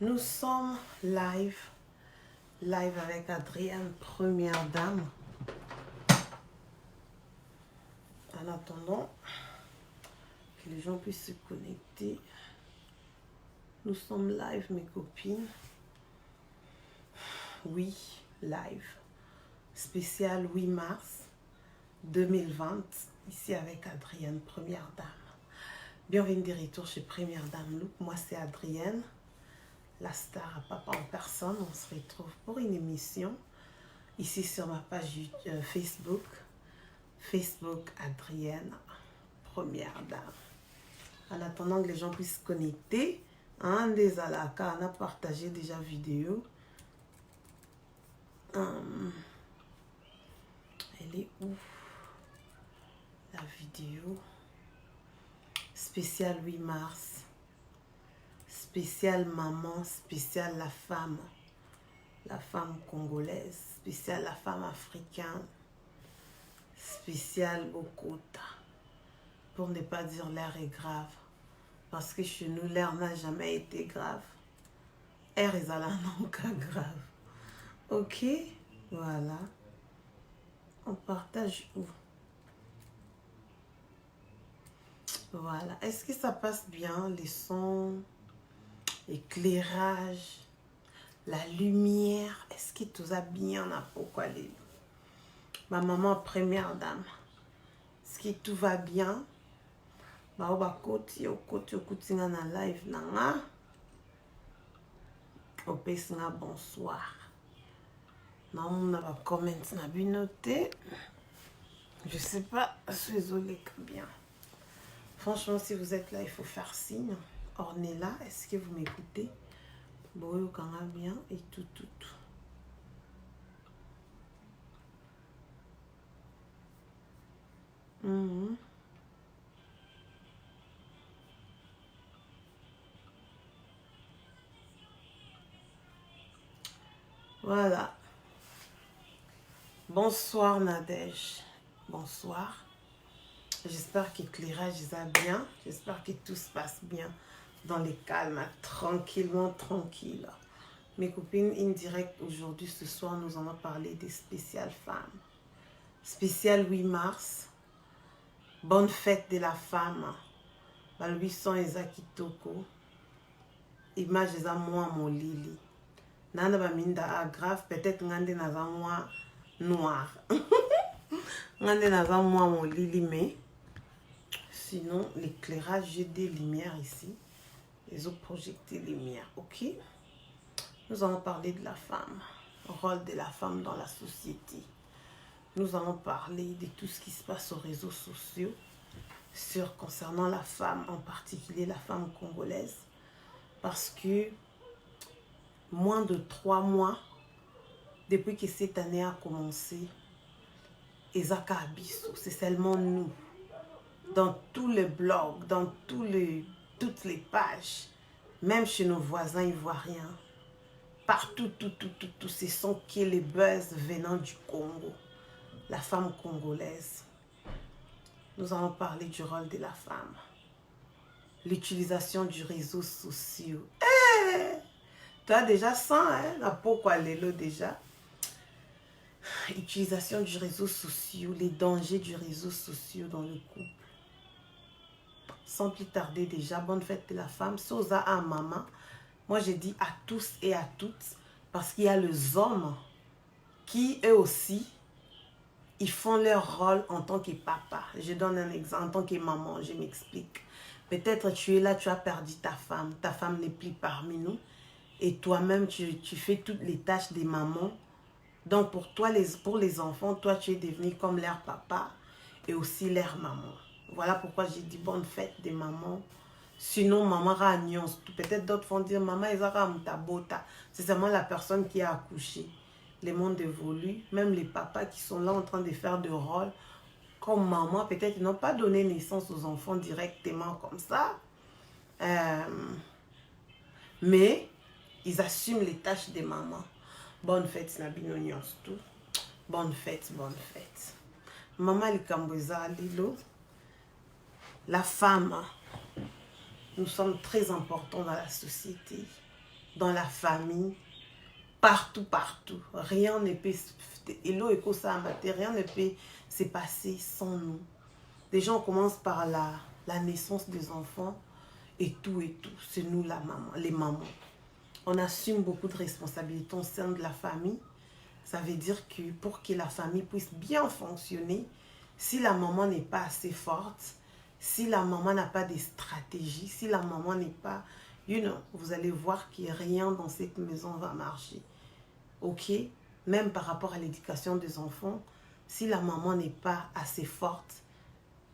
Nous sommes live avec Adrienne, première dame. En attendant que les gens puissent se connecter, nous sommes live, mes copines. Oui, live. Spécial 8 mars 2020, ici avec Adrienne, première dame. Bienvenue de retour chez Première Dame Look. Moi, c'est Adrienne, la star à papa en personne. On se retrouve pour une émission ici sur ma page Facebook. Facebook Adrienne, première dame. En attendant que les gens puissent se connecter, des alaka, on a partagé déjà vidéo. Elle est où la vidéo? Spécial 8 mars. Spécial maman, spécial la femme congolaise, spécial la femme africaine, spécial Okota. Pour ne pas dire l'air est grave. Parce que chez nous, l'air n'a jamais été grave. Air est à la cas grave. Ok? Voilà. On partage où? Voilà. Est-ce que ça passe bien? Les sons, l'éclairage, la lumière. Est-ce que tout va bien? Pourquoi les... Ma maman, première dame. Est-ce que tout va bien? Côté na live nanga. Opesna bonsoir. On a comment na binoté. Je sais pas, désolé bien. Franchement, si vous êtes là, il faut faire signe. Ornella, est-ce que vous m'écoutez? Boyo kanga bien et tout. Voilà. Bonsoir Nadège. Bonsoir. J'espère que l'éclairage va bien. J'espère que tout se passe bien dans les calmes, tranquillement, tranquille. Mes copines, indirect aujourd'hui, ce soir, nous allons parler des spéciales femmes. Spécial 8 mars. Bonne fête de la femme. Bal 800 Ezakitoko. Image de moi, mon lili. Nana ba minda grave, peut-être ngande naza moi noir. Ngande naza moi mon lili, mais sinon l'éclairage, j'ai des lumières ici. Les autres projectés lumière, ok? Nous allons parler de la femme, le rôle de la femme dans la société. Nous allons parler de tout ce qui se passe aux réseaux sociaux concernant la femme, en particulier la femme congolaise, parce que moins de 3 mois depuis que cette année a commencé, Ezaka Abisso, c'est seulement nous. Dans tous les blogs, dans toutes les pages, même chez nos voisins ivoiriens, partout, tout, ce sont que les buzz venant du Congo. La femme congolaise. Nous allons parler du rôle de la femme. L'utilisation du réseau social. Tu as déjà 100, hein? Pourquoi les lots déjà? Utilisation du réseau social, les dangers du réseau social dans le couple. Sans plus tarder déjà, bonne fête de la femme. Soza à maman. Moi, je dis à tous et à toutes, parce qu'il y a les hommes qui, eux aussi, ils font leur rôle en tant que papa. Je donne un exemple, en tant que maman, je m'explique. Peut-être tu es là, tu as perdu ta femme n'est plus parmi nous, et toi-même, tu fais toutes les tâches des mamans. Donc pour toi, pour les enfants, toi, tu es devenu comme leur papa et aussi leur maman. Voilà pourquoi j'ai dit bonne fête des mamans. Sinon, maman ragnon. Peut-être d'autres vont dire maman tabota. C'est seulement la personne qui a accouché. Les mondes évoluent. Même les papas qui sont là en train de faire de rôle comme maman, peut-être ils n'ont pas donné naissance aux enfants directement comme ça. Mais ils assument les tâches des mamans. Bonne fête, Nabinonions tout. Bonne fête. Maman Likamboza Lilo. La femme, nous sommes très importants dans la société. dans la famille, partout, partout. Rien ne peut, rien ne peut se passer sans nous. Déjà, on commence par la naissance des enfants et tout. C'est nous, les mamans. On assume beaucoup de responsabilités au sein de la famille. Ça veut dire que pour que la famille puisse bien fonctionner, si la maman n'est pas assez forte, si la maman n'a pas de stratégie, si la maman n'est pas, vous allez voir que rien dans cette maison va marcher. Ok? Même par rapport à l'éducation des enfants, si la maman n'est pas assez forte,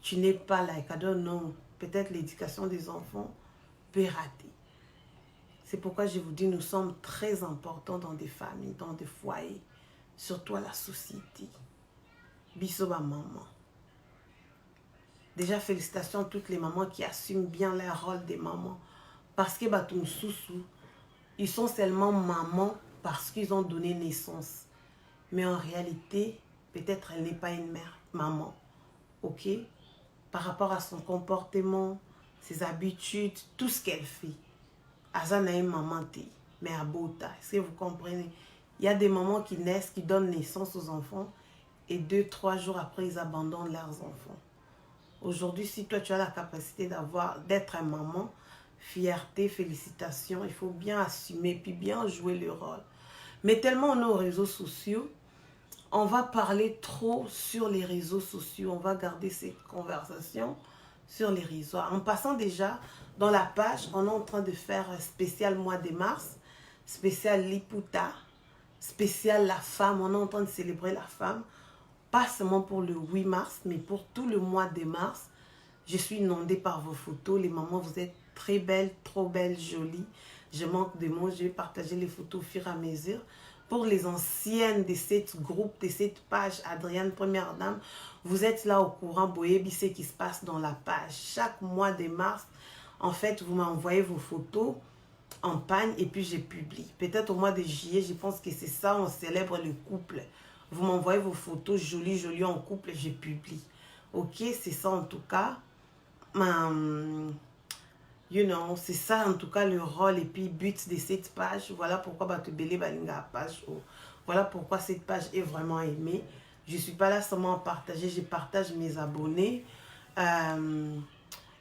tu n'es pas like, I don't know, peut-être l'éducation des enfants peut rater. C'est pourquoi je vous dis, nous sommes très importants dans des familles, dans des foyers, surtout à la société. Bisoba maman. Déjà, félicitations à toutes les mamans qui assument bien leur rôle des mamans. Parce que ils sont seulement mamans parce qu'ils ont donné naissance. Mais en réalité, peut-être elle n'est pas une mère, maman. Ok? Par rapport à son comportement, ses habitudes, tout ce qu'elle fait. Azana est maman, mais à Bota. Est-ce que vous comprenez? Il y a des mamans qui naissent, qui donnent naissance aux enfants et 2-3 jours après, ils abandonnent leurs enfants. Aujourd'hui, si toi, tu as la capacité d'être un maman, fierté, félicitations, il faut bien assumer puis bien jouer le rôle. Mais tellement on est aux réseaux sociaux, on va parler trop sur les réseaux sociaux. On va garder cette conversation sur les réseaux. En passant déjà dans la page, on est en train de faire un spécial mois de mars, spécial Liputa, spécial la femme. On est en train de célébrer la femme, pas seulement pour le 8 mars, mais pour tout le mois de mars. Je suis inondée par vos photos. Les mamans, vous êtes très belles, trop belles, jolies. Je manque de mots, je vais partager les photos au fur et à mesure. Pour les anciennes de cette groupe, de cette page, Adrienne, première dame, vous êtes là au courant, Boyebi, ce qui se passe dans la page. Chaque mois de mars, en fait, vous m'envoyez vos photos en pagne et puis je publie. Peut-être au mois de juillet, je pense que c'est ça, on célèbre le couple. Vous m'envoyez vos photos jolies en couple et je publie. Ok, c'est ça en tout cas. C'est ça en tout cas le rôle et puis but de cette page. Voilà pourquoi Batubele Balinga page. Voilà pourquoi cette page est vraiment aimée. Je ne suis pas là seulement à partager, je partage mes abonnés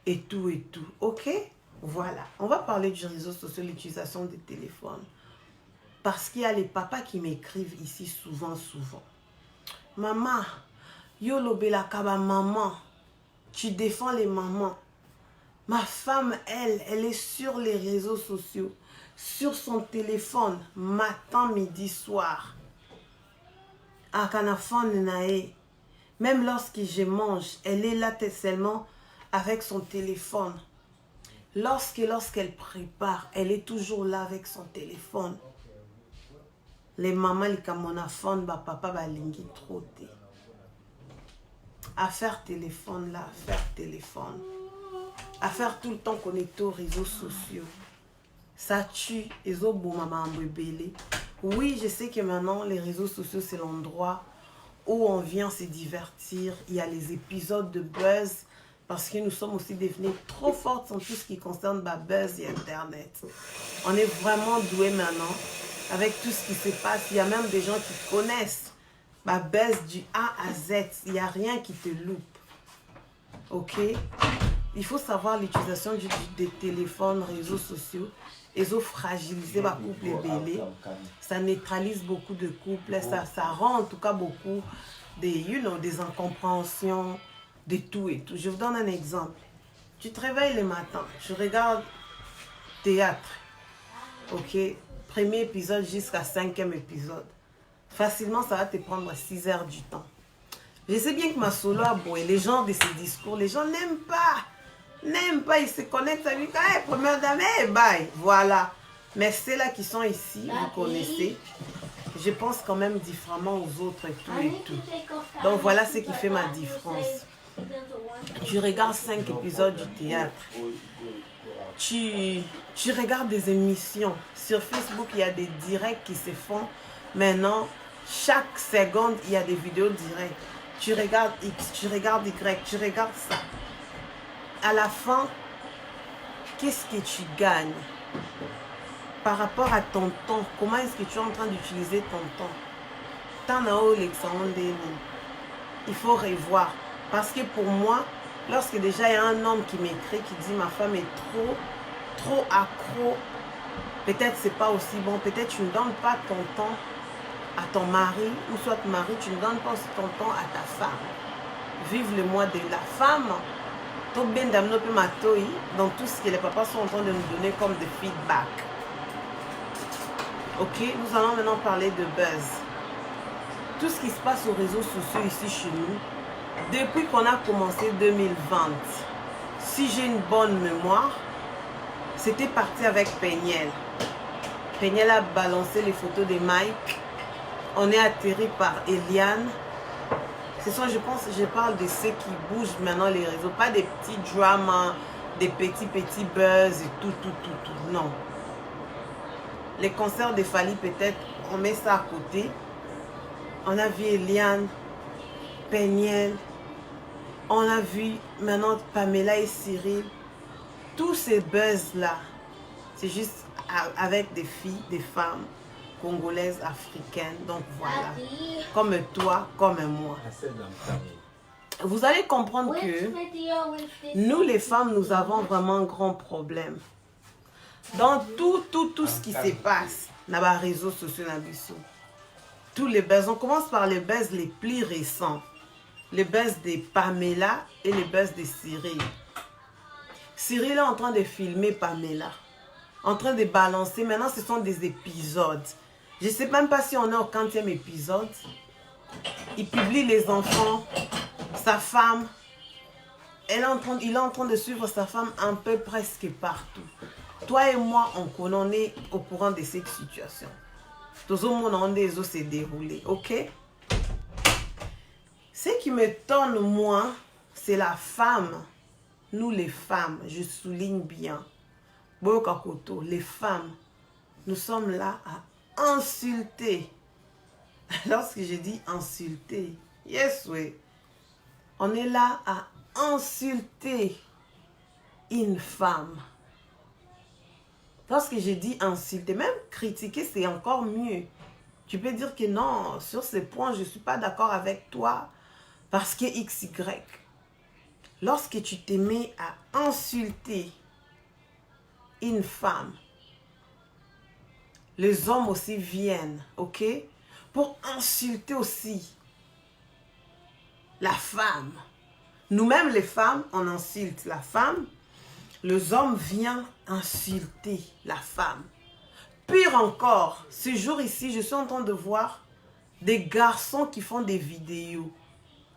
et tout. Ok, voilà. On va parler du réseau social, l'utilisation des téléphones. Parce qu'il y a les papas qui m'écrivent ici souvent. Maman, yo lobela kaba maman, tu défends les mamans. Ma femme, elle est sur les réseaux sociaux, sur son téléphone, matin, midi, soir. Même lorsque je mange, elle est là seulement avec son téléphone. Lorsqu'elle prépare, elle est toujours là avec son téléphone. Les mamans, les camonaphone, papa, lingi troté. Affaire téléphone là, affaire téléphone. À faire tout le temps connecté aux réseaux sociaux. Ça tue. Oui, je sais que maintenant, les réseaux sociaux, c'est l'endroit où on vient se divertir. Il y a les épisodes de buzz, parce que nous sommes aussi devenus trop fortes en tout ce qui concerne buzz et Internet. On est vraiment doués maintenant avec tout ce qui se passe. Il y a même des gens qui connaissent buzz du A à Z. Il n'y a rien qui te loupe. Ok? Il faut savoir l'utilisation des téléphones, réseaux sociaux. Ils ont fragilisé les couples belés. Ça neutralise beaucoup de couples. Ça rend en tout cas beaucoup des incompréhensions, de tout et tout. Je vous donne un exemple. Tu te réveilles le matin, tu regardes théâtre. Ok? Premier épisode jusqu'à 5e épisode. Facilement, ça va te prendre 6 heures du temps. Je sais bien que ma solo a beau et les gens de ces discours, les gens n'aiment pas. Ils se connectent avec première dame, bye, voilà. Mais ceux-là qui sont ici, vous connaissez, je pense quand même différemment aux autres et tout. Donc voilà ce qui fait ma différence. Tu regardes 5 épisodes du théâtre. Tu regardes des émissions. Sur Facebook, il y a des directs qui se font. Maintenant, chaque seconde, il y a des vidéos directes. Tu regardes X, tu regardes Y, tu regardes ça. À la fin, qu'est-ce que tu gagnes? par rapport à ton temps, comment est-ce que tu es en train d'utiliser ton temps? T'en as où l'exemple des noms. Il faut revoir. Parce que pour moi, lorsque déjà il y a un homme qui m'écrit, qui dit ma femme est trop accro, peut-être c'est pas aussi bon, peut-être tu ne donnes pas ton temps à ton mari, ou soit mari, tu ne donnes pas aussi ton temps à ta femme. Vive le mois de la femme. Dans tout ce que les papas sont en train de nous donner comme de feedback. Ok, nous allons maintenant parler de buzz. Tout ce qui se passe aux réseaux sociaux ici chez nous, depuis qu'on a commencé 2020, si j'ai une bonne mémoire, c'était parti avec Peniel. Peniel a balancé les photos de Mike. On est atterri par Eliane. Ce sont, je pense, je parle de ceux qui bougent maintenant les réseaux, pas des petits dramas, des petits buzz et tout. Non. Les concerts de Fally, peut-être, on met ça à côté. On a vu Eliane, Peniel, on a vu maintenant Pamela et Cyril. Tous ces buzz-là, c'est juste avec des filles, des femmes congolaises, africaines. Donc voilà, comme toi, comme moi. Vous allez comprendre que nous, les femmes, nous avons vraiment un grand problème. Dans tout ce qui se passe dans les réseaux sociaux, tous les buzz, on commence par les buzz les plus récents. Les buzz de Pamela et les buzz de Cyril. Cyril est en train de filmer Pamela, en train de balancer. Maintenant, ce sont des épisodes. Je ne sais même pas si on est au 40e épisode. Il publie les enfants, sa femme. Il est en train de suivre sa femme un peu presque partout. Toi et moi, on est au courant de cette situation. Tout le monde s'est déroulé, ok? Ce qui me donne, moi, c'est la femme. Nous, les femmes, je souligne bien. Boyokakoto, les femmes, nous sommes là à insulter. Lorsque je dis insulter, yes, oui. On est là à insulter une femme. Lorsque je dis insulter, même critiquer, c'est encore mieux. Tu peux dire que non, sur ce point, je ne suis pas d'accord avec toi parce que XY. Lorsque tu te mets à insulter une femme, les hommes aussi viennent, ok? Pour insulter aussi la femme. Nous-mêmes, les femmes, on insulte la femme. Les hommes viennent insulter la femme. Pire encore, ce jour ici, je suis en train de voir des garçons qui font des vidéos.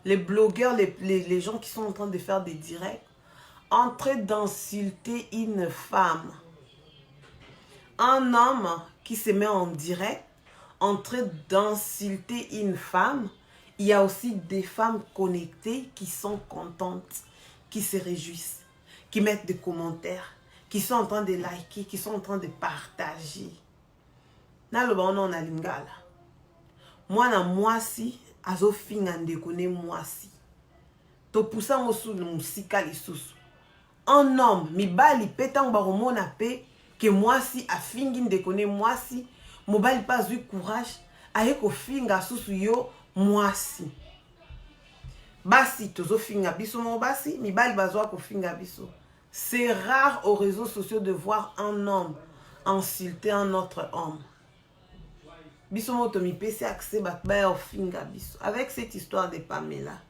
Les blogueurs, les gens qui sont en train de faire des directs, en train d'insulter une femme. Un homme qui se met en direct, en train d'insulter une femme. Il y a aussi des femmes connectées qui sont contentes, qui se réjouissent, qui mettent des commentaires, qui sont en train de liker, qui sont en train de partager. On a lingala. Moi, moi si, azo finga ndekone moi si. To poussa mosu no musika lisusu. Un homme, mi bali petang baromona pe, que moi si a fingi ndekone moi si, mo bali pas eu courage, aye ko finga susu yo moi si. Basi tozo finga biso mo basi, mi bali bazwa ko finga biso. C'est rare aux réseaux sociaux de voir un homme insulter un autre homme. Avec cette histoire de Pamela,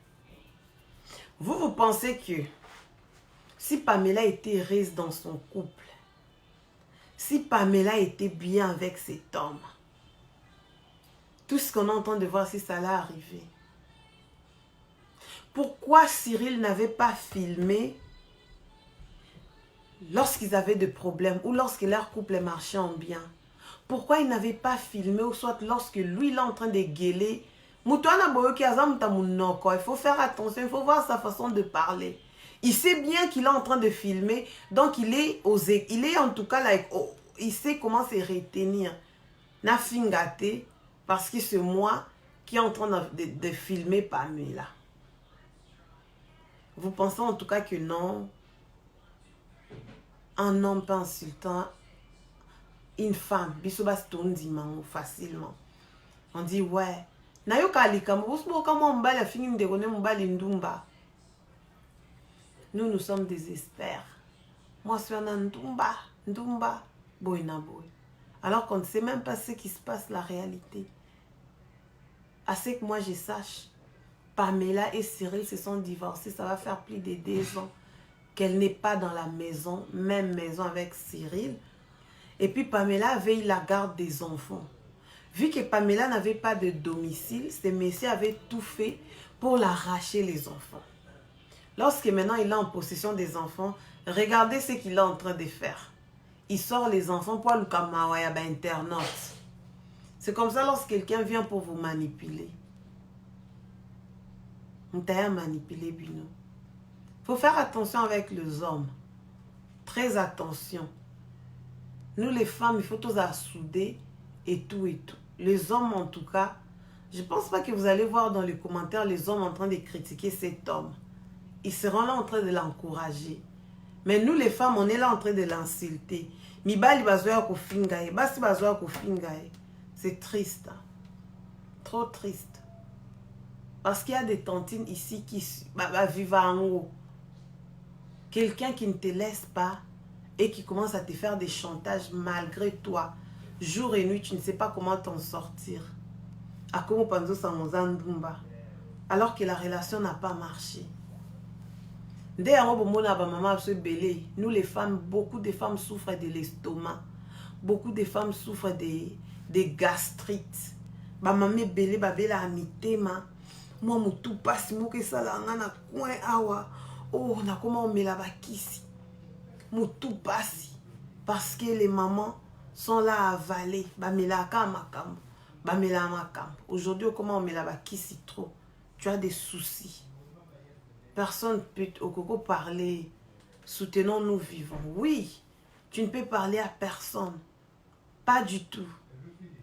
vous pensez que si Pamela était heureuse dans son couple, si Pamela était bien avec cet homme, tout ce qu'on entend de voir si ça allait arriver, pourquoi Cyril n'avait pas filmé lorsqu'ils avaient des problèmes ou lorsque leur couple marchait en bien? Pourquoi il n'avait pas filmé ou soit lorsque lui il est en train de gueuler? Il faut faire attention, il faut voir sa façon de parler. Il sait bien qu'il est en train de filmer, donc il est osé, il est en tout cas là, il sait comment se retenir. Na fingate parce que c'est moi qui est en train de filmer Pamela. Vous pensez en tout cas que non, un homme pas insultant une femme, biso bas tondimango facilement. On dit ouais. Nayoka likambo, boso kama mbali afini ndekone mbali ndumba. Nous sommes des experts. Moi je suis un ndumba, boy na boy. Alors qu'on ne sait même pas ce qui se passe la réalité. À ce que moi je sache, Pamela et Cyril se sont divorcés, ça va faire plus de 2 ans qu'elle n'est pas dans la maison, même maison avec Cyril. Et puis Pamela veille la garde des enfants. Vu que Pamela n'avait pas de domicile, ce monsieur avait tout fait pour l'arracher les enfants. Lorsque maintenant il est en possession des enfants, regardez ce qu'il est en train de faire. Il sort les enfants pour le kamawaya internaute. C'est comme ça lorsque quelqu'un vient pour vous manipuler. On t'a manipulé, Bino. Il faut faire attention avec les hommes. Très attention. Nous les femmes, il faut tous assouder et tout et tout. Les hommes en tout cas, je ne pense pas que vous allez voir dans les commentaires les hommes en train de critiquer cet homme. Ils seront là en train de l'encourager. Mais nous les femmes, on est là en train de l'insulter. C'est triste. Hein? Trop triste. Parce qu'il y a des tantines ici qui vivent en haut. Quelqu'un qui ne te laisse pas et qui commence à te faire des chantages malgré toi. Jour et nuit, tu ne sais pas comment t'en sortir. Alors que la relation n'a pas marché. Nous les femmes, beaucoup de femmes souffrent de l'estomac. Beaucoup de femmes souffrent de gastrites. Mamie belé babela amitema. Moi mutu passe moke sala ngana coin awa. Oh na comment on met la bakisi. Mutu passe parce que les mamans sont là à avaler. Bamela kamakam. Bamela makam. Aujourd'hui comment on met la bakisi trop. Tu as des soucis. Personne ne peut au coco parler. Soutenons, nous vivons. Oui, tu ne peux parler à personne. Pas du tout.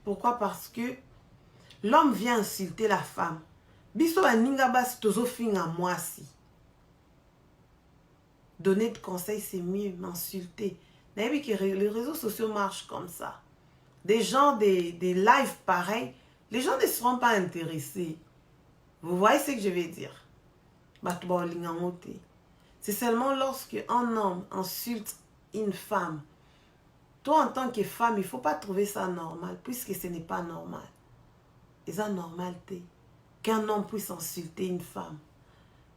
Pourquoi? Parce que l'homme vient insulter la femme. Biso aninga basi tozo finga moi si. Donner de conseils c'est mieux, m'insulter. Mais que les réseaux sociaux marchent comme ça. Des gens, des lives pareils, les gens ne seront pas intéressés. Vous voyez ce que je veux dire? C'est seulement lorsque un homme insulte une femme. Toi, en tant que femme, il ne faut pas trouver ça normal, puisque ce n'est pas normal. Et ça, normalité. Qu'un homme puisse insulter une femme.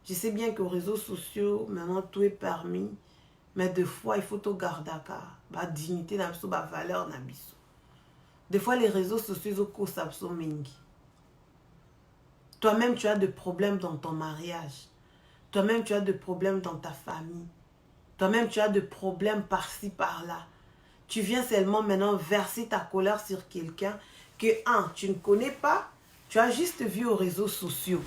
Je sais bien qu'aux réseaux sociaux, maintenant, tout est permis. Mais des fois, il faut tout garder à cas. La dignité, la valeur, la des fois, les réseaux sociaux, ils mingi. Toi-même, tu as des problèmes dans ton mariage. Toi-même, tu as des problèmes dans ta famille. Toi-même, tu as des problèmes par-ci, par-là. Tu viens seulement maintenant verser ta colère sur quelqu'un que, tu ne connais pas. Tu as juste vu aux réseaux sociaux.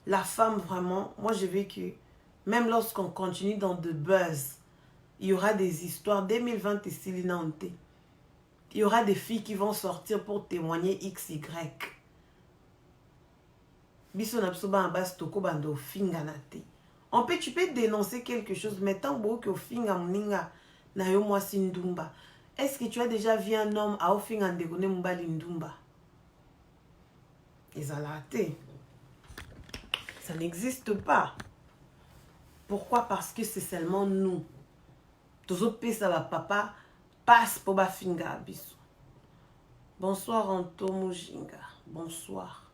La femme, vraiment, moi je veux que, même lorsqu'on continue dans de buzz, il y aura des histoires. 2020 ici, il y aura des filles qui vont sortir pour témoigner XY. Tu peux dénoncer quelque chose, mais tant que est-ce que tu as déjà vu un homme à Ofinga Ndegone Mbali Ndumba? Ils ont raté. Ça n'existe pas. Pourquoi? Parce que c'est seulement nous. Tous autres pays, ça va papa passe pour Bafinga Abisso. Bonsoir Anto Mujinga. Bonsoir.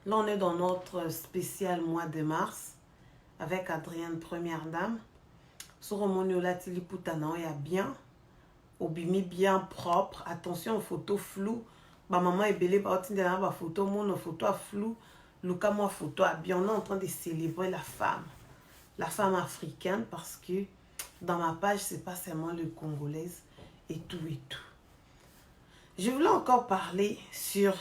Là, on est dans notre spécial mois de mars avec Adrienne, première dame. Sur mon latili putana, il y a bien. Obimi bien propre. Attention aux photos floues. Ma maman est belle, ma photo, mon photo flou. Luka, moi, photo bien. On est en train de célébrer la femme africaine, parce que dans ma page, c'est pas seulement le congolaise et tout et tout. Je voulais encore parler sur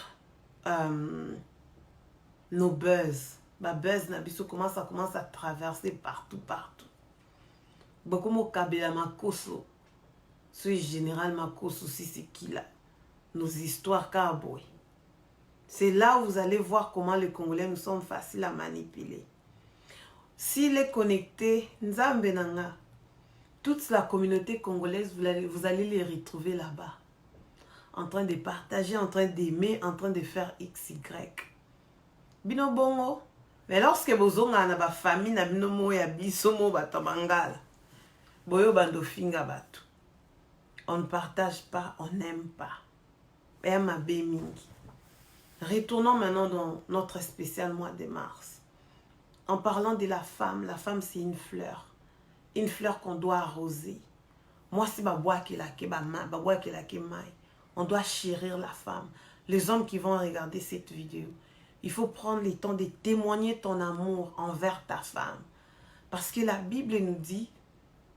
nos buzz. Ma buzz, Nabiso, comment ça commence à traverser partout. Beaucoup de Kabila Makoso. Ce général Makoso, si c'est qui là. Nos histoires Kaboy. C'est là où vous allez voir comment les Congolais nous sommes faciles à manipuler. S'il est connecté, Nzambe Nanga, toute la communauté congolaise, vous allez les retrouver là-bas. En train de partager, en train d'aimer, en train de faire XY. Bino bongo. Mais lorsque vous avez une famille, na bino mo ya biso mo batabangala. Boyo bando finga batu. On ne partage pas, on n'aime pas. Retournons maintenant dans notre spécial mois de mars. En parlant de la femme c'est une fleur. Une fleur qu'on doit arroser. Moi, si on doit chérir la femme. Les hommes qui vont regarder cette vidéo, il faut prendre le temps de témoigner ton amour envers ta femme. Parce que la Bible nous dit,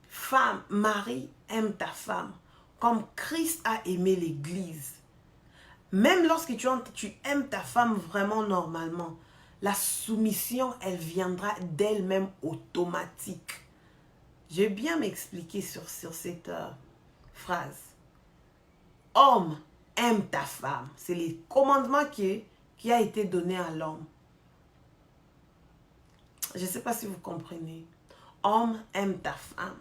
femme, mari, aime ta femme, comme Christ a aimé l'Église. Même lorsque tu aimes ta femme vraiment normalement, la soumission, elle viendra d'elle-même automatique. Je vais bien m'expliquer sur cette phrase. Homme, aime ta femme. C'est le commandement qui a été donné à l'homme. Je ne sais pas si vous comprenez. Homme, aime ta femme.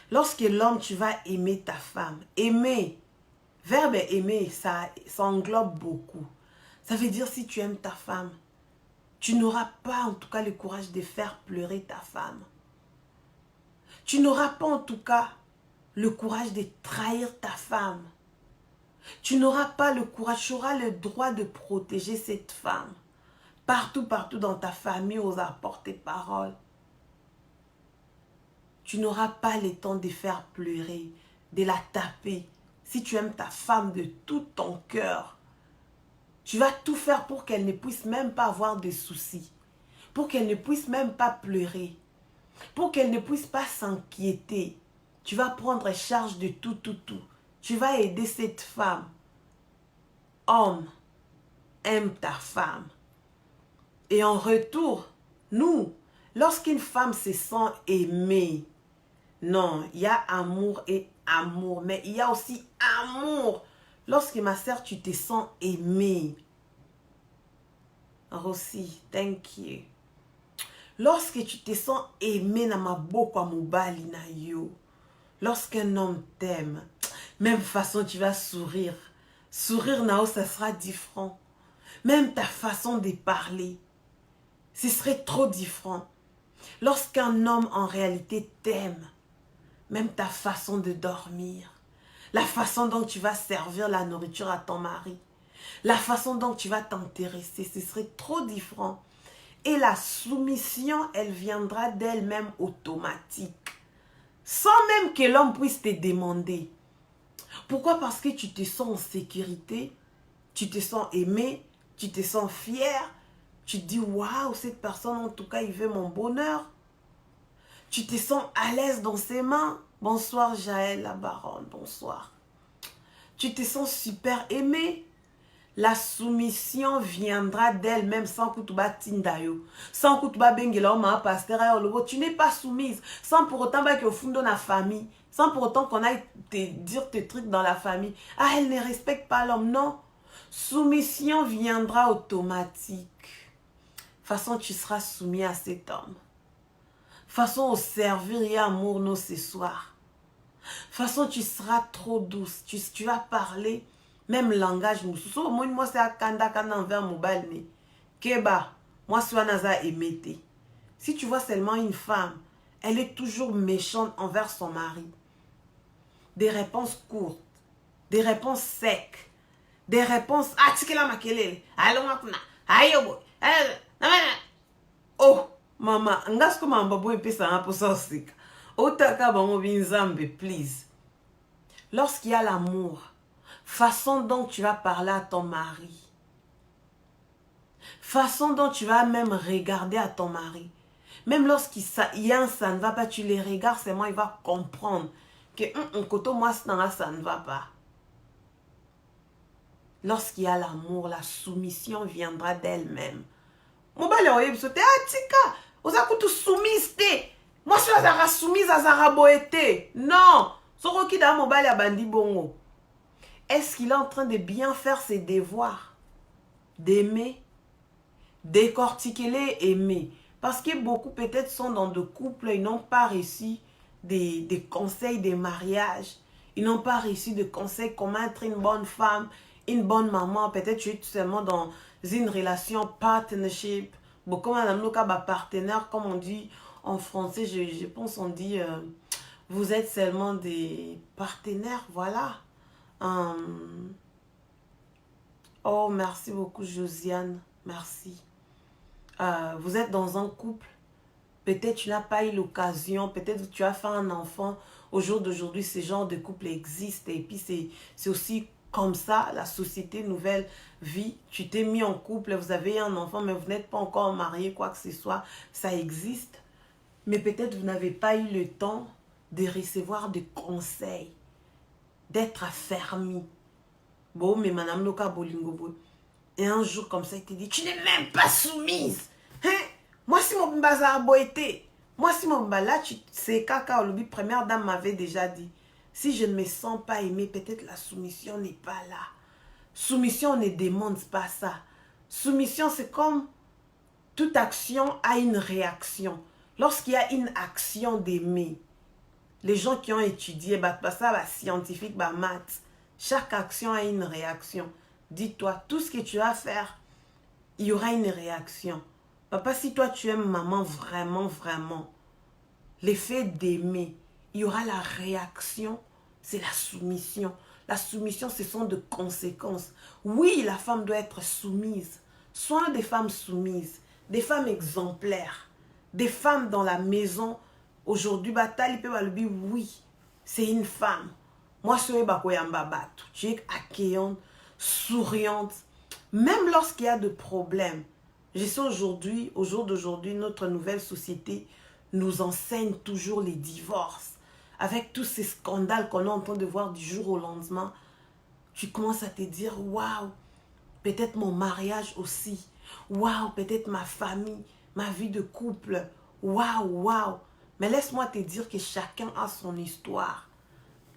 Lorsque l'homme, tu vas aimer ta femme. Aimer. Verbe aimer, ça englobe beaucoup. Ça veut dire si tu aimes ta femme, tu n'auras pas en tout cas le courage de faire pleurer ta femme. Tu n'auras pas en tout cas le courage de trahir ta femme. Tu n'auras pas le courage, tu auras le droit de protéger cette femme. Partout dans ta famille, aux porte-parole. Tu n'auras pas le temps de faire pleurer, de la taper. Si tu aimes ta femme de tout ton cœur, tu vas tout faire pour qu'elle ne puisse même pas avoir de soucis. Pour qu'elle ne puisse même pas pleurer. Pour qu'elle ne puisse pas s'inquiéter. Tu vas prendre charge de tout. Tu vas aider cette femme. Homme, aime ta femme. Et en retour, nous, lorsqu'une femme se sent aimée, non, il y a amour et amour, mais il y a aussi amour. Lorsque ma sœur, tu te sens aimée. Rossi, thank you. Lorsque tu te sens aimé na maboko mobali na yo, lorsqu'un homme t'aime, même façon tu vas sourire. Sourire nao, ça sera différent. Même ta façon de parler, ce serait trop différent. Lorsqu'un homme en réalité t'aime, même ta façon de dormir, la façon dont tu vas servir la nourriture à ton mari, la façon dont tu vas t'intéresser, ce serait trop différent. Et la soumission, elle viendra d'elle-même automatique. Sans même que l'homme puisse te demander. Pourquoi? Parce que tu te sens en sécurité, tu te sens aimé, tu te sens fier. Tu te dis, waouh, cette personne, en tout cas, il veut mon bonheur. Tu te sens à l'aise dans ses mains. Bonsoir, Jaël, la baronne, bonsoir. Tu te sens super aimé. La soumission viendra d'elle-même sans que tu vas tindayo. Sans que tu vas bengela au pasteur. Tu n'es pas soumise. Sans pour autant que au fond de la famille. Sans pour autant qu'on aille te dire tes trucs dans la famille. Ah, elle ne respecte pas l'homme. Non. Soumission viendra automatique. Façon, tu seras soumis à cet homme. Façon, au servir et amour, nous, ce soir. Façon, tu seras trop douce. Tu vas parler, même langage. Moi, c'est à kanda envers mobile. Keba, moi, c'est à émete. Si tu vois seulement une femme, elle est toujours méchante envers son mari. Des réponses courtes, des réponses secs, des réponses. Ah, tu la makelele. Allons, ayo, oh, maman, ngasko mambabo epesa un peu ça aussi. Otaka bango binzambe, please. Lorsqu'il y a l'amour, façon dont tu vas parler à ton mari, façon dont tu vas même regarder à ton mari, même lorsqu'il y a un ça ne va pas, tu les regardes seulement, il va comprendre que koto moi ça ne va pas. Lorsqu'il y a l'amour, la soumission viendra d'elle-même. Mobile oye bisote atika oza kutu soumise te. Moi je suis azara soumise azara boete. Non, soroki da mobile abandi bongo. Est-ce qu'il est en train de bien faire ses devoirs? d'aimer. Décortiquez-les, aimer. Parce que beaucoup peut-être sont dans de couples, ils n'ont pas réussi des conseils des mariages. Ils n'ont pas réussi de conseils comment être une bonne femme, une bonne maman. Peut-être tu es tout seulement dans une relation partnership. Bon, comme un partenaire, comme on dit en français, je pense on dit, vous êtes seulement des partenaires, voilà. Oh, merci beaucoup Josiane, merci. Vous êtes dans un couple, peut-être tu n'as pas eu l'occasion, peut-être tu as fait un enfant. Au jour d'aujourd'hui, ce genre de couple existe et puis c'est aussi comme ça, la société nouvelle vie. Tu t'es mis en couple, vous avez un enfant, mais vous n'êtes pas encore marié, quoi que ce soit, ça existe. Mais peut-être vous n'avez pas eu le temps de recevoir des conseils, d'être affermi. Bon, mais Madame Loka Bolingo, et un jour comme ça, il te dit, tu n'es même pas soumise. Hein? Moi, si mon bazar boité, moi, si mon là, c'est caca, le première dame m'avait déjà dit, si je ne me sens pas aimée, peut-être la soumission n'est pas là. Soumission ne demande pas ça. Soumission, c'est comme toute action a une réaction. Lorsqu'il y a une action d'aimer, les gens qui ont étudié, scientifique, maths, chaque action a une réaction. Dis-toi, tout ce que tu vas faire, il y aura une réaction. Papa, si toi tu aimes maman vraiment, vraiment, l'effet d'aimer, il y aura la réaction, c'est la soumission. La soumission, ce sont de conséquences. Oui, la femme doit être soumise. Sois des femmes soumises, des femmes exemplaires, des femmes dans la maison. Aujourd'hui, oui, c'est une femme. Moi, je suis tu es accueillante, souriante. Même lorsqu'il y a de problèmes. Je sais aujourd'hui, au jour d'aujourd'hui, notre nouvelle société nous enseigne toujours les divorces. Avec tous ces scandales qu'on est en train de voir du jour au lendemain, tu commences à te dire, waouh, peut-être mon mariage aussi. Waouh, peut-être ma famille, ma vie de couple. Waouh, waouh. Mais laisse-moi te dire que chacun a son histoire,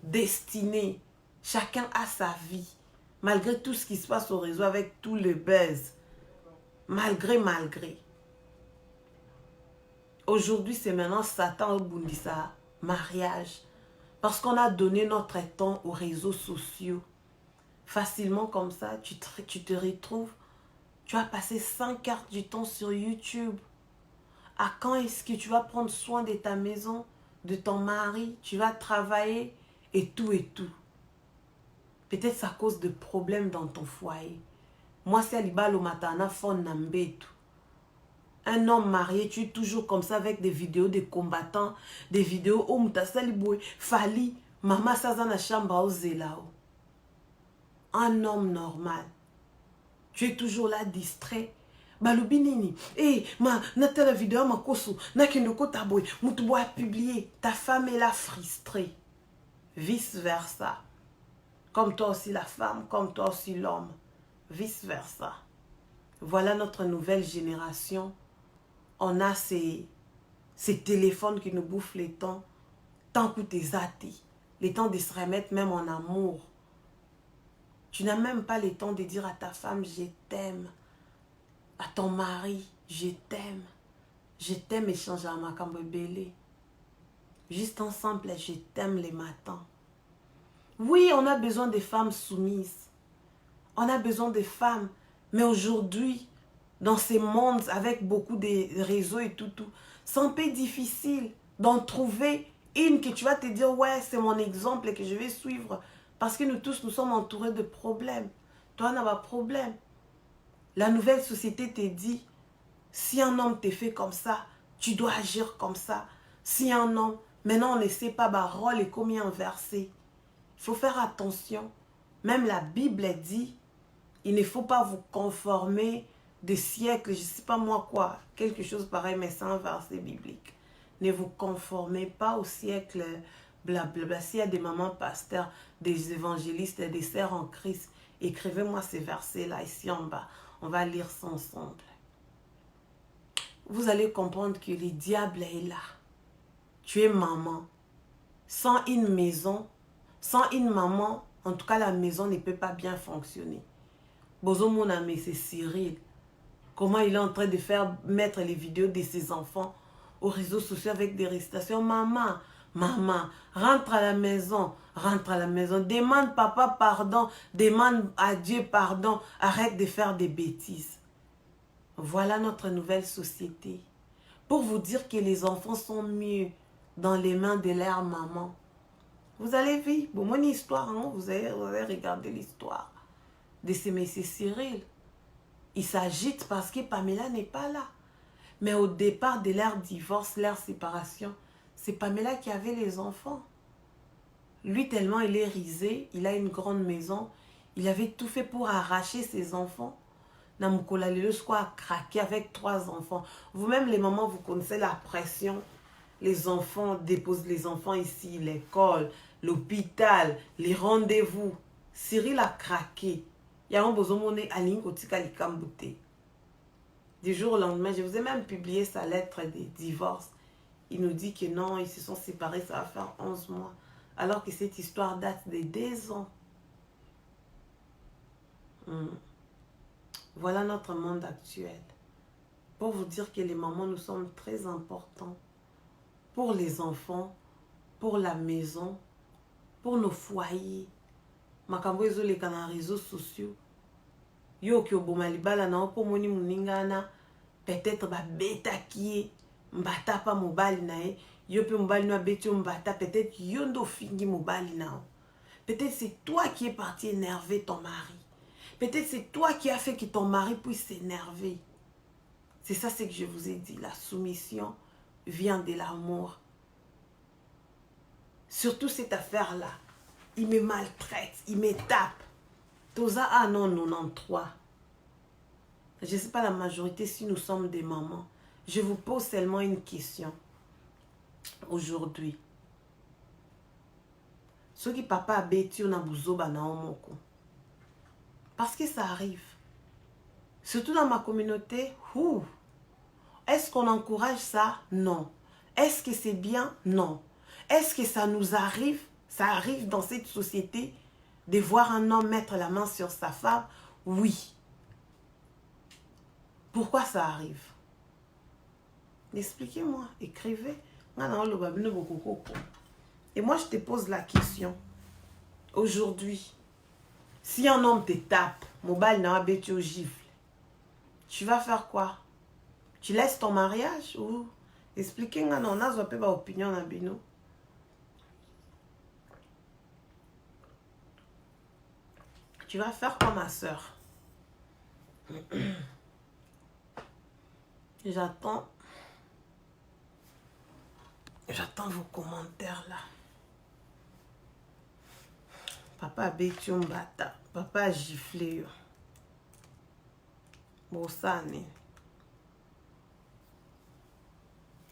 destinée. Chacun a sa vie. Malgré tout ce qui se passe au réseau avec tous les buzz. Malgré. Aujourd'hui, c'est maintenant Satan au Bundisa, mariage. Parce qu'on a donné notre temps aux réseaux sociaux. Facilement comme ça, tu te retrouves. Tu as passé 5 heures du temps sur YouTube. À quand est-ce que tu vas prendre soin de ta maison, de ton mari, tu vas travailler et tout et tout. Peut-être c'est à cause de problèmes dans ton foyer. Moi, c'est Alibalo Matana Fon Nambetu. Un homme marié, tu es toujours comme ça avec des vidéos de combattants, des vidéos où Mutasaliboué, Fali, Mama Sazana Chamba Ozelao. Un homme normal. Tu es toujours là distrait. Balubinini, nata la vidéo ma koso, nakendoko taboy, mutuboa publié. Ta femme est là frustrée. Vice versa. Comme toi aussi la femme, comme toi aussi l'homme. Vice versa. Voilà notre nouvelle génération. On a ces téléphones qui nous bouffent les temps. Tant que t'es athée. Les temps de se remettre même en amour. Tu n'as même pas le temps de dire à ta femme, je t'aime. À ton mari, je t'aime. Je t'aime et change à ma cambébélé. Juste ensemble, je t'aime les matins. Oui, on a besoin de femmes soumises. On a besoin de femmes. Mais aujourd'hui, dans ces mondes avec beaucoup de réseaux et tout, c'est un peu difficile d'en trouver une que tu vas te dire, ouais, c'est mon exemple et que je vais suivre. Parce que nous tous, nous sommes entourés de problèmes. Toi, on a pas de problème. La nouvelle société te dit, si un homme te fait comme ça, tu dois agir comme ça. Si un homme, maintenant on ne sait pas, rôle est combien inversé. Il faut faire attention. Même la Bible dit, il ne faut pas vous conformer des siècles, je ne sais pas moi quoi, quelque chose pareil, mais c'est un verset biblique. Ne vous conformez pas au siècle, blablabla. S'il y a des mamans pasteurs, des évangélistes, des sœurs en Christ, écrivez-moi ces versets-là ici en bas. On va lire ça ensemble. Vous allez comprendre que le diable est là. Tu es maman. Sans une maison, sans une maman, en tout cas la maison ne peut pas bien fonctionner. Bozomona, mais c'est Cyril. Comment il est en train de faire mettre les vidéos de ses enfants aux réseaux sociaux avec des récitations. Maman, maman, rentre à la maison, rentre à la maison. Demande papa pardon, demande à Dieu pardon. Arrête de faire des bêtises. Voilà notre nouvelle société. Pour vous dire que les enfants sont mieux dans les mains de leur maman. Vous allez vivre, bon, mon histoire, hein? Vous allez regarder l'histoire de ce monsieur Cyril. Il s'agite parce que Pamela n'est pas là. Mais au départ de leur divorce, leur séparation, c'est Pamela qui avait les enfants. Lui, tellement il est risé, il a une grande maison, il avait tout fait pour arracher ses enfants. Namukola Lelo a craqué avec 3 enfants. Vous-même, les mamans, vous connaissez la pression. Les enfants déposent les enfants ici, l'école, l'hôpital, les rendez-vous. Cyril a craqué. Il y a un besoin de Aline Kotika Likambouté. Du jour au lendemain, je vous ai même publié sa lettre de divorce. Il nous dit que non, ils se sont séparés, ça va faire 11 mois. Alors que cette histoire date de 2 ans. Voilà notre monde actuel. Pour vous dire que les mamans, nous sommes très importants. Pour les enfants, pour la maison, pour nos foyers. Makambo ezoleka na réseaux sociaux. Yo ki oboma libala na okomoni muningana, peut-être ba beta ki mbata pa mobali na e, yo pe mobali na beti mbata, peut-être yo ndo fingi mobali na. Peut-être c'est toi qui es parti énerver ton mari. Peut-être c'est toi qui as fait que ton mari puisse s'énerver. C'est ça ce que je vous ai dit. La soumission vient de l'amour. Surtout cette affaire-là. Il me maltraite, il me tape. Toza, ah non, 93. Je ne sais pas la majorité si nous sommes des mamans. Je vous pose seulement une question. Aujourd'hui. Ceux qui papa a bêtu, on a bouzoba na omoko. Parce que ça arrive. Surtout dans ma communauté, est-ce qu'on encourage ça? Non. Est-ce que c'est bien? Non. Est-ce que ça nous arrive? Ça arrive dans cette société de voir un homme mettre la main sur sa femme? Oui. Pourquoi ça arrive? Expliquez-moi, écrivez. Et moi, je te pose la question. Aujourd'hui, si un homme te tape, mobile n'a pas au gifle, tu vas faire quoi? Tu laisses ton mariage ou expliquez-moi, non, on a pas d'opinion na bino. Tu vas faire quoi, ma soeur? J'attends vos commentaires là. Papa a béti mbata. Papa a giflé. Bon, ça,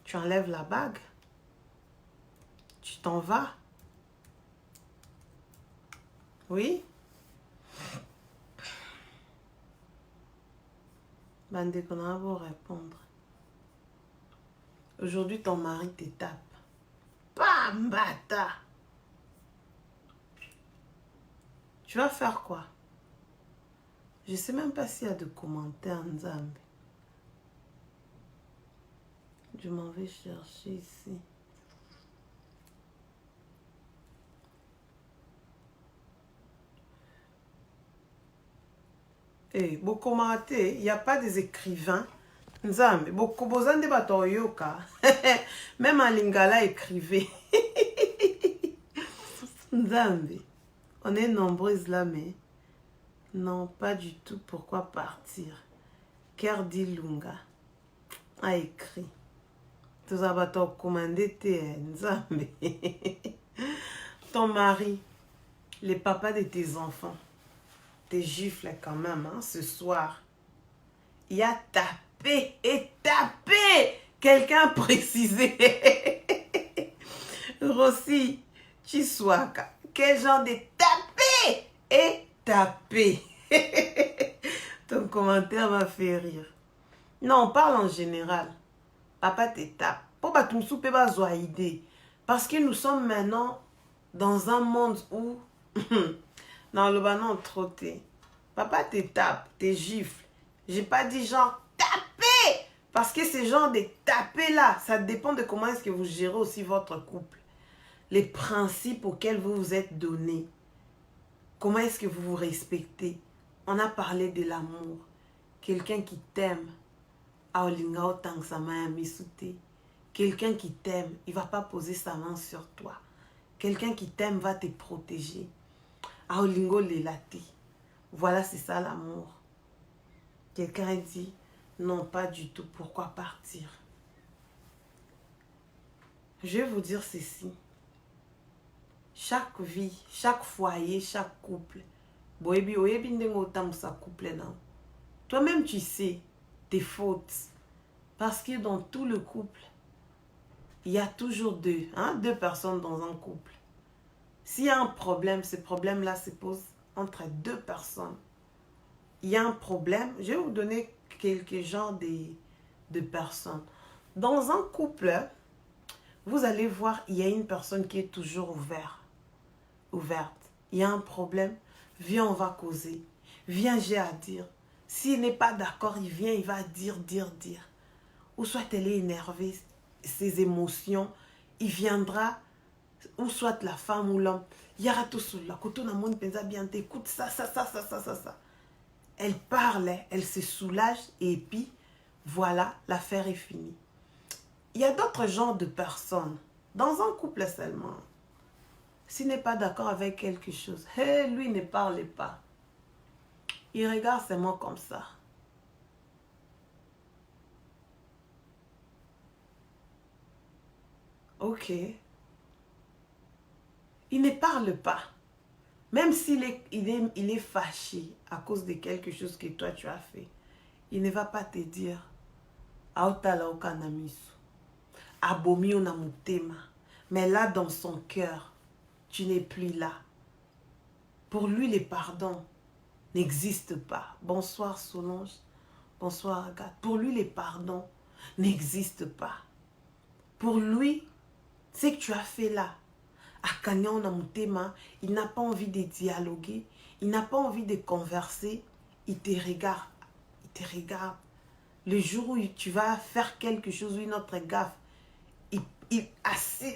tu enlèves la bague. Tu t'en vas. Oui? Bande qu'on va vous répondre. Aujourd'hui, ton mari te tape. Bam, bata. Tu vas faire quoi? Je ne sais même pas s'il y a de commentaires, Nzambe. Je m'en vais chercher ici. Eh, beaucoup commenté, il n'y a pas des écrivains. Nzambe, beaucoup bozande batoyoka. Même en lingala écrivait. Nzambe, on est nombreuses là, mais non, pas du tout. Pourquoi partir? Kerdi Lunga a écrit. Tous abato commandé Nzambe. Ton mari, les papas de tes enfants, tes gifles quand même, hein, ce soir. Il a tapé et tapé. Quelqu'un a précisé. Rossi, Chiswaka. Quel genre de taper et taper. Ton commentaire m'a fait rire. Non, on parle en général. Papa te tape. Pourquoi tu me soupes pas idée? Parce que nous sommes maintenant dans un monde où... non, le banon trotté. Papa te tape, te gifle. J'ai pas dit genre taper. Parce que ces gens de taper là, ça dépend de comment est-ce que vous gérez aussi votre couple. Les principes auxquels vous vous êtes donnés. Comment est-ce que vous vous respectez? On a parlé de l'amour. Quelqu'un qui t'aime. Quelqu'un qui t'aime, il ne va pas poser sa main sur toi. Quelqu'un qui t'aime va te protéger. Voilà, c'est ça l'amour. Quelqu'un dit, non, pas du tout. Pourquoi partir? Je vais vous dire ceci. Chaque vie, chaque foyer, chaque couple. Toi-même, tu sais tes fautes. Parce que dans tout le couple, il y a toujours deux personnes dans un couple. S'il y a un problème, ce problème-là se pose entre deux personnes. Il y a un problème, je vais vous donner quelques genres de personnes. Dans un couple, vous allez voir, il y a une personne qui est toujours ouverte. Il y a un problème, viens, on va causer. Viens, j'ai à dire. S'il n'est pas d'accord, il vient, il va dire. Ou soit elle est énervée, ses émotions, il viendra, ou soit la femme ou l'homme, il y aura tout sur la côté, on a bien, écoute ça. Elle parle, elle se soulage et puis voilà, l'affaire est finie. Il y a d'autres genres de personnes, dans un couple seulement. S'il n'est pas d'accord avec quelque chose, lui ne parle pas. Il regarde seulement comme ça. Ok. Il ne parle pas. Même s'il est fâché à cause de quelque chose que toi tu as fait, il ne va pas te dire Aotala okanamisu. Abomi onamutema. Mais là, dans son cœur, tu n'es plus là. Pour lui, le pardon n'existe pas. Bonsoir Solange. Bonsoir Agathe. Pour lui, le pardon n'existe pas. Pour lui, ce que tu as fait là, il n'a pas envie de dialoguer, il n'a pas envie de converser, il te regarde. Le jour où tu vas faire quelque chose ou une autre gaffe, il assis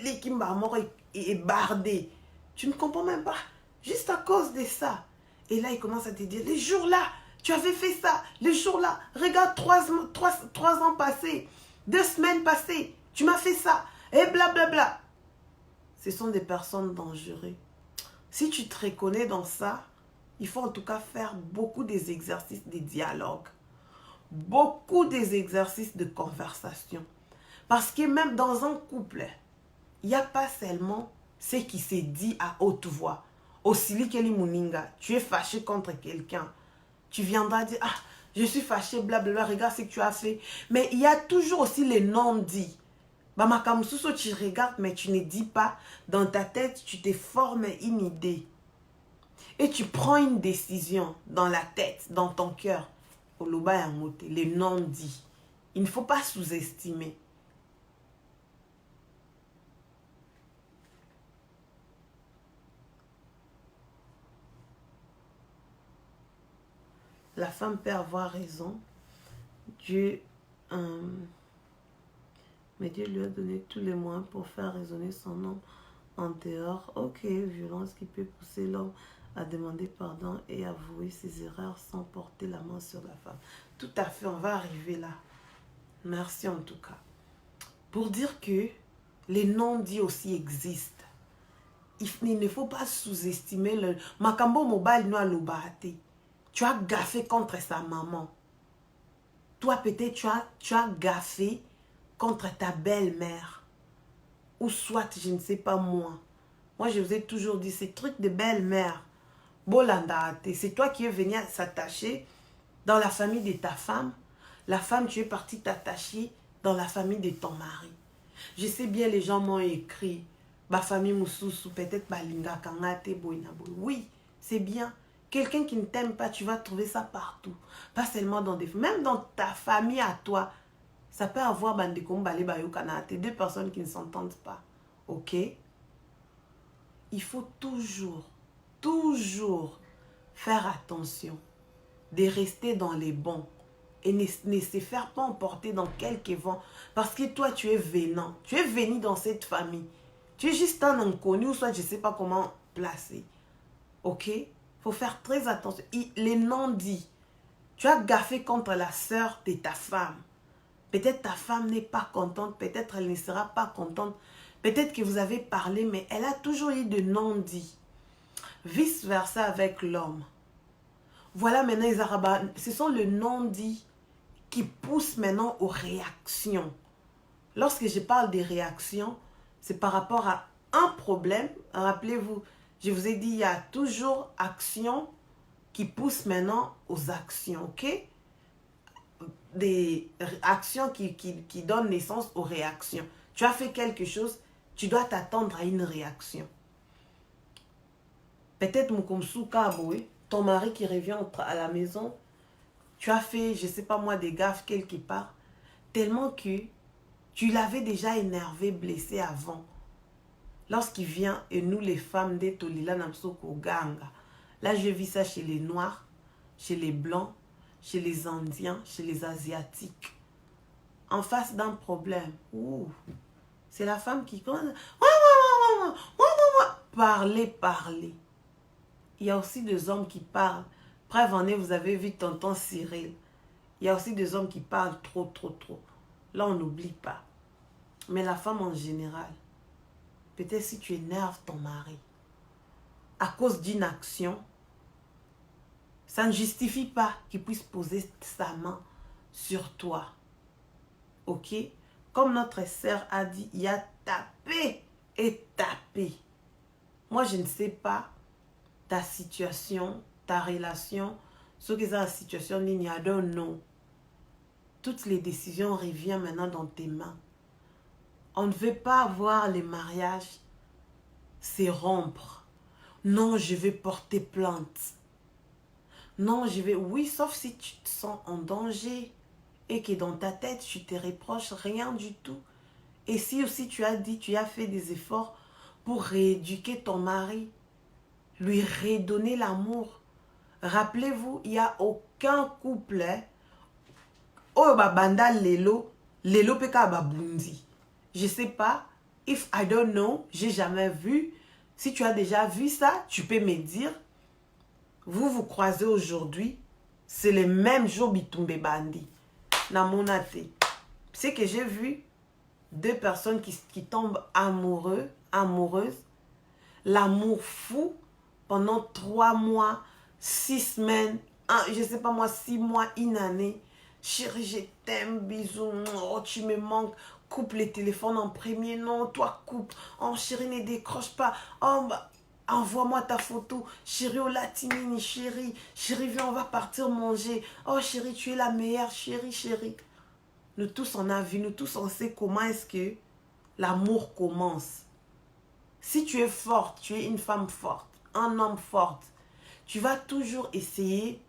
et bardé. Tu ne comprends même pas, juste à cause de ça. Et là, il commence à te dire, les jours là, tu avais fait ça, les jours là, regarde 3 ans passés, 2 semaines passées, tu m'as fait ça, et blablabla. Ce sont des personnes dangereuses. Si tu te reconnais dans ça, il faut en tout cas faire beaucoup des exercices de dialogue. Beaucoup des exercices de conversation. Parce que même dans un couple, il n'y a pas seulement ce qui s'est dit à haute voix. Osili Keli Muninga, tu es fâché contre quelqu'un. Tu viendras dire, ah, je suis fâché, blablabla, regarde ce que tu as fait. Mais il y a toujours aussi les non-dits. Bamakamususo, tu regardes, mais tu ne dis pas. Dans ta tête, tu te formes une idée. Et tu prends une décision dans la tête, dans ton cœur. Oloba Yamote, les non-dits. Il ne faut pas sous-estimer. La femme peut avoir raison. Dieu... mais Dieu lui a donné tous les moyens pour faire résonner son homme en dehors. Ok, violence qui peut pousser l'homme à demander pardon et avouer ses erreurs sans porter la main sur la femme. Tout à fait, on va arriver là. Merci en tout cas. Pour dire que les non-dits aussi existent. Il ne faut pas sous-estimer le... Makambo mobile no alobate. Tu as gaffé contre sa maman. Toi peut-être tu as gaffé contre ta belle-mère. Ou soit, je ne sais pas moi. Moi, je vous ai toujours dit, ces trucs de belle-mère. Bolanda, c'est toi qui es venu s'attacher dans la famille de ta femme. La femme, tu es parti t'attacher dans la famille de ton mari. Je sais bien, les gens m'ont écrit, ma famille Moussousou, peut-être Balinga, Kangate, Boinaboy. Oui, c'est bien. Quelqu'un qui ne t'aime pas, tu vas trouver ça partout. Pas seulement dans des... Même dans ta famille à toi, ça peut avoir deux personnes qui ne s'entendent pas. Ok? Il faut toujours faire attention. de rester dans les bons. Et ne se faire pas emporter dans quelques vents. Parce que toi, tu es venant. Tu es venu dans cette famille. Tu es juste un inconnu ou soit je ne sais pas comment placer. Ok? Il faut faire très attention. Les non-dits. Tu as gaffé contre la sœur de ta femme. Peut-être ta femme n'est pas contente. Peut-être elle ne sera pas contente. Peut-être que vous avez parlé, mais elle a toujours eu de non-dits. Vice-versa avec l'homme. Voilà maintenant les Arabes. Ce sont les non-dits qui poussent maintenant aux réactions. Lorsque je parle des réactions, c'est par rapport à un problème. Rappelez-vous, je vous ai dit, il y a toujours action qui pousse maintenant aux actions, ok? Des actions qui donnent naissance aux réactions. Tu as fait quelque chose, tu dois t'attendre à une réaction. Peut-être Mukomsu Kaboé, ton mari qui revient à la maison, tu as fait, je ne sais pas moi, des gaffes quelque part, tellement que tu l'avais déjà énervé, blessé avant. Lorsqu'il vient, et nous les femmes de Tolila Namsoko Ganga, là je vis ça chez les Noirs, chez les Blancs, chez les Indiens, chez les Asiatiques. En face d'un problème, c'est la femme qui commence, parler, parler. Il y a aussi des hommes qui parlent. Preuve en est, vous avez vu tonton Cyril. Il y a aussi des hommes qui parlent trop. Là, on n'oublie pas. Mais la femme en général, peut-être si tu énerves ton mari à cause d'une action, ça ne justifie pas qu'il puisse poser sa main sur toi. Ok? Comme notre sœur a dit, il y a tapé et tapé. Moi, je ne sais pas ta situation, ta relation, ce qui est la situation, I don't know. Toutes les décisions reviennent maintenant dans tes mains. On ne veut pas voir les mariages se rompre. Non, je vais porter plainte. Non, je vais... Oui, sauf si tu te sens en danger et que dans ta tête, tu te reproches rien du tout. Et si aussi tu as dit, tu as fait des efforts pour rééduquer ton mari, lui redonner l'amour. Rappelez-vous, il n'y a aucun couple. Oh, banda lelo peka babundi. Je sais pas, if I don't know, j'ai jamais vu. Si tu as déjà vu ça, tu peux me dire. Vous vous croisez aujourd'hui, c'est le même jour bitumbe bandi. Namonate. C'est que j'ai vu deux personnes qui tombent amoureuses. L'amour fou pendant 3 mois, 6 semaines, je sais pas moi, 6 mois, une année. Chérie, je t'aime, bisous, oh, tu me manques. Coupe les téléphones en premier, non, toi coupe. Oh chérie, ne décroche pas. Oh, bah, envoie-moi ta photo. Chérie, au latinini, chérie. Chérie, viens, on va partir manger. Oh chérie, tu es la meilleure, chérie. Nous tous on a vu, nous tous on sait comment est-ce que l'amour commence. Si tu es forte, tu es une femme forte, un homme fort, tu vas toujours essayer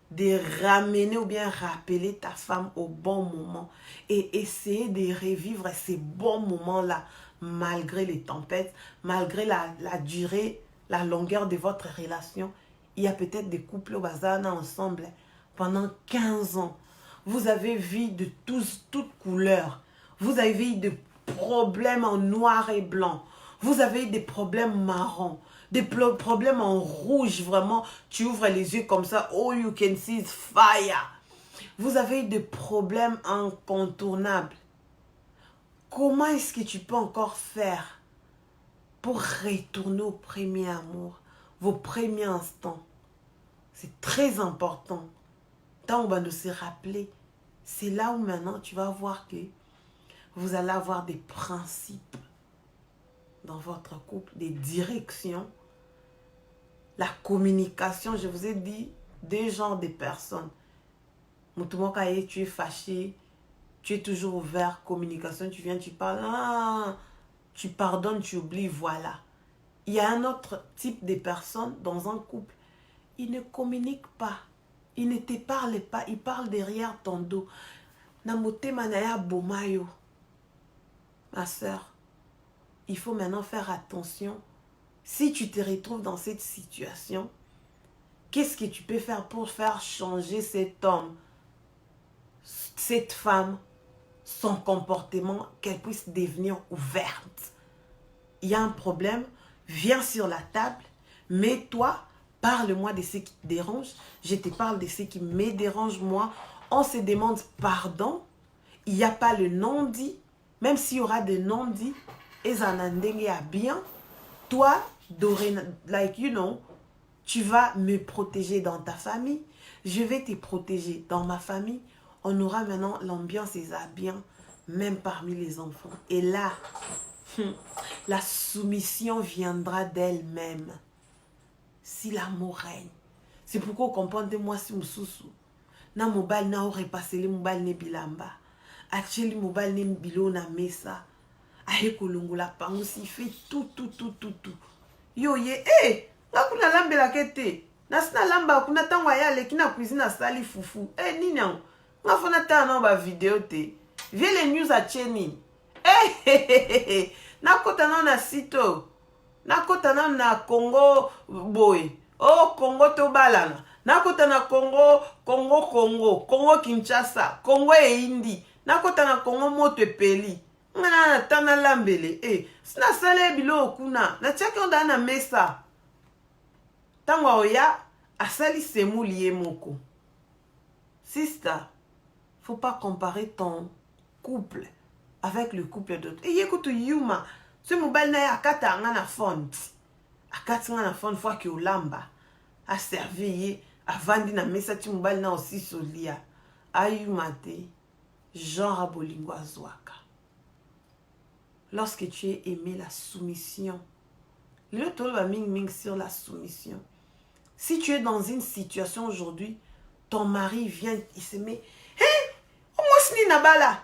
de ramener ou bien rappeler ta femme au bon moment et essayer de revivre ces bons moments-là malgré les tempêtes, malgré la durée, la longueur de votre relation. Il y a peut-être des couples au bazar ensemble pendant 15 ans. Vous avez vu de toutes couleurs. Vous avez eu des problèmes en noir et blanc. Vous avez eu des problèmes marrons. Des problèmes en rouge, vraiment, tu ouvres les yeux comme ça, all you can see is fire. Vous avez eu des problèmes incontournables. Comment est-ce que tu peux encore faire pour retourner au premier amour, vos premiers instants? C'est très important. Tant on va nous se rappeler, c'est là où maintenant tu vas voir que vous allez avoir des principes dans votre couple, des directions. La communication, je vous ai dit, deux genres de personnes. Moutoumakaye, tu es fâché, tu es toujours ouvert, communication, tu viens, tu parles, tu pardonnes, tu oublies, voilà. Il y a un autre type de personnes dans un couple, ils ne communiquent pas, ils ne te parlent pas, ils parlent derrière ton dos. Namote manaya bomayo. Ma soeur, il faut maintenant faire attention. Si tu te retrouves dans cette situation, Qu'est-ce que tu peux faire pour faire changer cet homme, cette femme, son comportement, qu'elle puisse devenir ouverte? Il y a un problème, viens sur la table, mets-toi, parle-moi de ce qui te dérange, je te parle de ce qui me dérange moi. On se demande pardon, il n'y a pas le non-dit, même s'il y aura des non-dits, et ça n'a bien. Toi, like you know, tu vas me protéger dans ta famille, je vais te protéger dans ma famille. On aura maintenant l'ambiance et ça bien, même parmi les enfants. Et là, la soumission viendra d'elle-même. Si l'amour règne. C'est pourquoi comprenez-moi si mususu. Na mobile na repassé le mobile ne bilamba. Actually mobile ne bilo na mesa. Ahe kolongola pango si fait tout. Yo ye nga kuna lambela kete. Na sina lamba kuna tangwa yale kina cuisine na sali fufu. Nini yango. Nga fona tana ba video te. Vie les news à cheni. Nakota na sito. Nakota na Congo boy. Oh Congo to balana. Nakota na Congo Kinshasa, Congo e Indi. Nakota na Congo moto epeli. Ngana na tana lambele. Sina sale bilo okuna. Na chaki onda na mesa. Tangwa oya asali semu liye moko. Sister, faut pas comparer ton couple avec le couple d'autres. Et écoute, Yuma, ce mobile na akata nga na fond. Akata nga na fond fois que olamba a servi a vandi na mesa ti mobile na aussi solia. Ayuma te genre a bolingo azwaka. Lorsque tu es aimé la soumission. Le tolo va ming sur la soumission. Si tu es dans une situation aujourd'hui, ton mari vient, il se met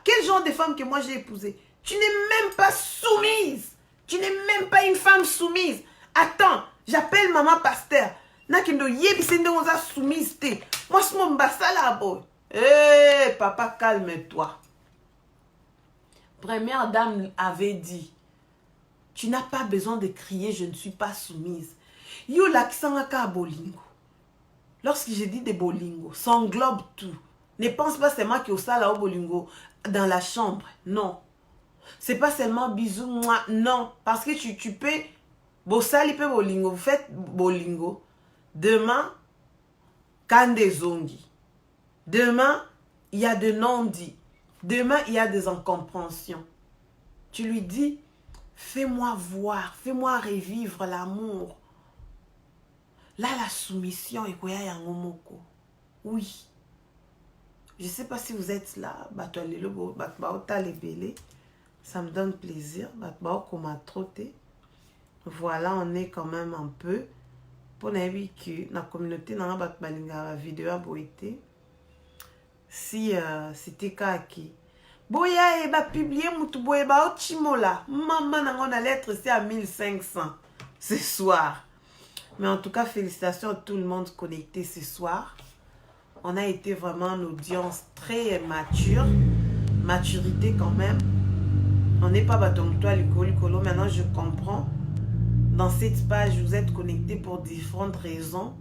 quel genre de femme que moi j'ai épousée? Tu n'es même pas soumise. Tu n'es même pas une femme soumise. Attends, j'appelle maman pasteur. Nakindo yebisende oza soumise te. Moi c'est mon basala boy. Papa calme-toi. Première dame avait dit, tu n'as pas besoin de crier je ne suis pas soumise. Yo la kisanga bolingo. Lorsque je dis des bolingo, ça englobe tout. Ne pense pas seulement que ça là au bolingo dans la chambre. Non. C'est pas seulement bisous, moi. Non. Parce que tu peux. Bossali peut bolingo. Vous faites bolingo. Demain, kande zongi. Demain, il y a de non-dits. Demain, il y a des incompréhensions. Tu lui dis, fais-moi voir, fais-moi revivre l'amour. Là, la soumission est quoi yangomoko. Oui. Je ne sais pas si vous êtes là. Ça me donne plaisir. Voilà, on est quand même un peu. Pour que la communauté n'a pas de vidéo à boiter. Si c'était kaki. Boya et ba publier mutu boya ba ochimola. Maman n'a la lettre c'est à 1500 ce soir. Mais en tout cas, félicitations à tout le monde connecté ce soir. On a été vraiment une audience très mature. Maturité quand même. On n'est pas batomtoa l'icolo. Maintenant, je comprends. Dans cette page, vous êtes connectés pour différentes raisons.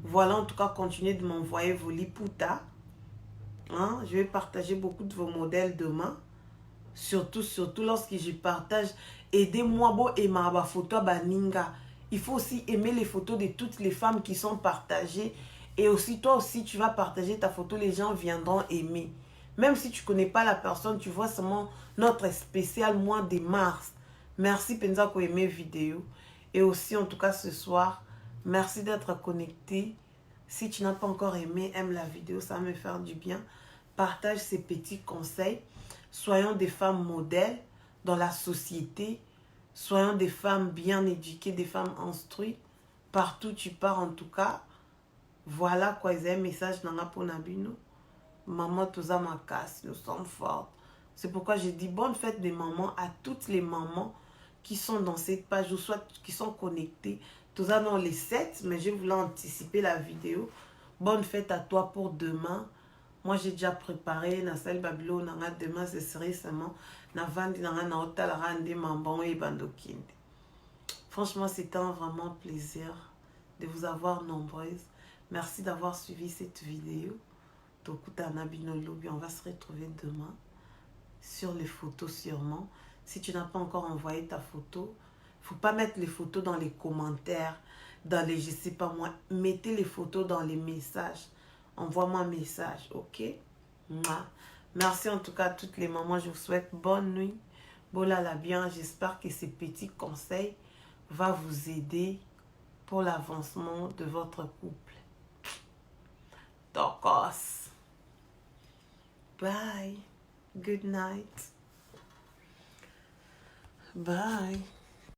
Voilà, en tout cas, continuez de m'envoyer vos liputa. Hein? Je vais partager beaucoup de vos modèles demain. Surtout lorsque je partage. Aidez-moi, bo aimer ma photo baninga. Il faut aussi aimer les photos de toutes les femmes qui sont partagées. Et aussi, toi aussi, tu vas partager ta photo. Les gens viendront aimer. Même si tu ne connais pas la personne, tu vois seulement notre spécial mois de mars. Merci Penza pour aimer vidéo. Et aussi, en tout cas, ce soir, merci d'être connecté. Si tu n'as pas encore aimé, aime la vidéo. Ça va me faire du bien. Partage ces petits conseils. Soyons des femmes modèles dans la société. Soyons des femmes bien éduquées, des femmes instruites. Partout où tu pars, en tout cas. Voilà quoi, ils ont un message dans la ponabino. Maman, tous à ma casse, nous sommes fortes. C'est pourquoi je dis bonne fête des mamans à toutes les mamans qui sont dans cette page ou soit qui sont connectées. Tous à dans les 7, mais je voulais anticiper la vidéo. Bonne fête à toi pour demain. Moi, j'ai déjà préparé. Nassal Babylone, demain, ce serait seulement. Franchement, c'était un vraiment plaisir de vous avoir nombreuses. Merci d'avoir suivi cette vidéo. Tokutana Binolobi, on va se retrouver demain sur les photos sûrement. Si tu n'as pas encore envoyé ta photo, il ne faut pas mettre les photos dans les commentaires, dans les, je ne sais pas moi, mettez les photos dans les messages. Envoie-moi un message, ok? Mouah. Merci en tout cas à toutes les mamans, je vous souhaite bonne nuit. Bolala bien, j'espère que ces petits conseils vont vous aider pour l'avancement de votre couple. Tokos. Bye. Good night. Bye.